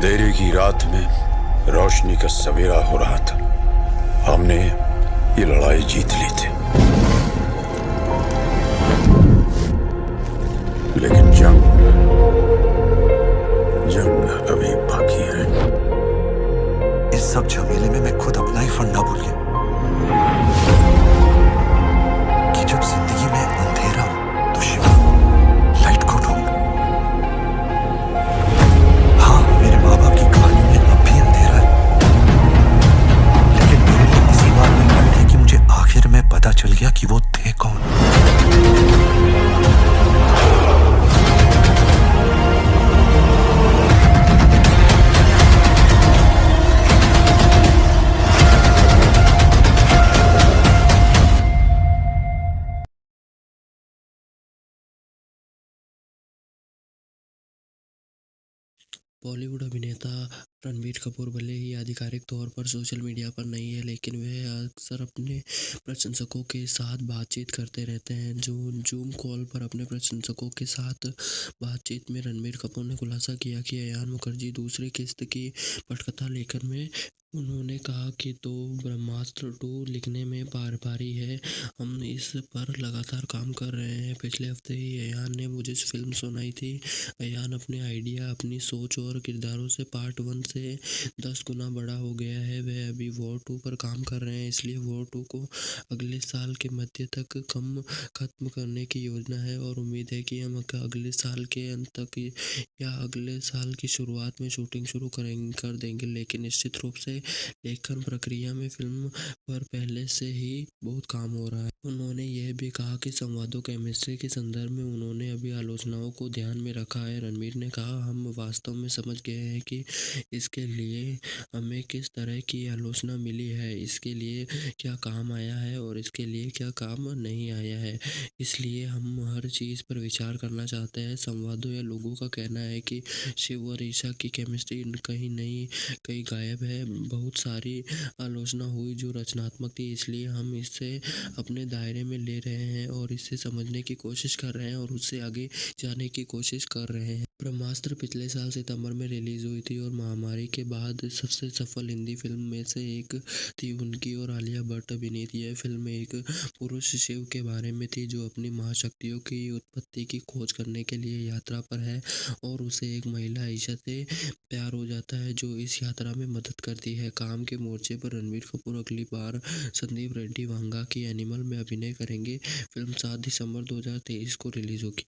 अंधेरे की रात में रोशनी का सवेरा हो रहा था। हमने ये लड़ाई जीत ली थी, लेकिन जंग अभी बाकी है। इस सब झमेले में मैं खुद अपना ही फंडा भूल गया कि जब जिंदगी में अंधेरा हो तो शिवा लाइट को ढूंढ। हाँ, मेरे माँ बाप की कहानी में अब भी अंधेरा है, लेकिन मेरे लिए इसी बात में लाइट है कि मुझे आखिर में पता चल गया कि वो थे कौन। बॉलीवुड अभिनेता रणबीर कपूर भले ही आधिकारिक तौर पर सोशल मीडिया पर नहीं है, लेकिन वह अक्सर अपने प्रशंसकों के साथ बातचीत करते रहते हैं। जूम कॉल पर अपने प्रशंसकों के साथ बातचीत में रणबीर कपूर ने खुलासा किया कि अयान मुखर्जी दूसरी किस्त की पटकथा लेखन में उन्होंने कहा कि तो ब्रह्मास्त्र 2 लिखने में पारी है। हम इस पर लगातार काम कर रहे हैं। पिछले हफ्ते ही अयान ने मुझे फिल्म सुनाई थी। अयान अपने आइडिया, अपनी सोच और किरदारों से पार्ट 1 से 10 गुना बड़ा हो गया है। वह अभी वॉर 2 पर काम कर रहे हैं, इसलिए वॉर 2 को अगले साल के मध्य तक खत्म करने की योजना है और उम्मीद है कि हम अगले साल के अंत तक या अगले साल की शुरुआत में शूटिंग शुरू कर देंगे। लेकिन निश्चित रूप से लेखन प्रक्रिया में फिल्म पर पहले से ही बहुत काम हो रहा है। उन्होंने यह भी कहा कि संवादों केमिस्ट्री के संदर्भ में उन्होंने अभी आलोचनाओं को ध्यान में रखा है। रणबीर ने कहा, हम वास्तव में समझ गए हैं कि इसके लिए हमें किस तरह की आलोचना मिली है, इसके लिए क्या काम आया है और इसके लिए क्या काम नहीं आया है। इसलिए हम हर चीज़ पर विचार करना चाहते हैं। संवादों या लोगों का कहना है कि शिव और ईशा की केमिस्ट्री कहीं नहीं कहीं गायब है। बहुत सारी आलोचना हुई जो रचनात्मक थी, इसलिए हम इसे अपने दायरे में ले रहे हैं और इसे समझने की कोशिश कर रहे हैं और उससे आगे जाने की कोशिश कर रहे हैं। ब्रह्मास्त्र पिछले साल सितंबर में रिलीज हुई थी और महामारी के बाद सबसे सफल हिंदी फिल्म में से एक थी। उनकी और आलिया भट्ट अभिनीत यह फिल्म एक पुरुष शिव के बारे में थी जो अपनी महाशक्तियों की उत्पत्ति की खोज करने के लिए यात्रा पर है और उसे एक महिला ईशा से प्यार हो जाता है जो इस यात्रा में मदद करती है। काम के मोर्चे पर रणबीर कपूर अगली बार संदीप रेड्डी वांगा की एनिमल में अभिनय करेंगे। फिल्म 7 दिसंबर 2023 को रिलीज होगी।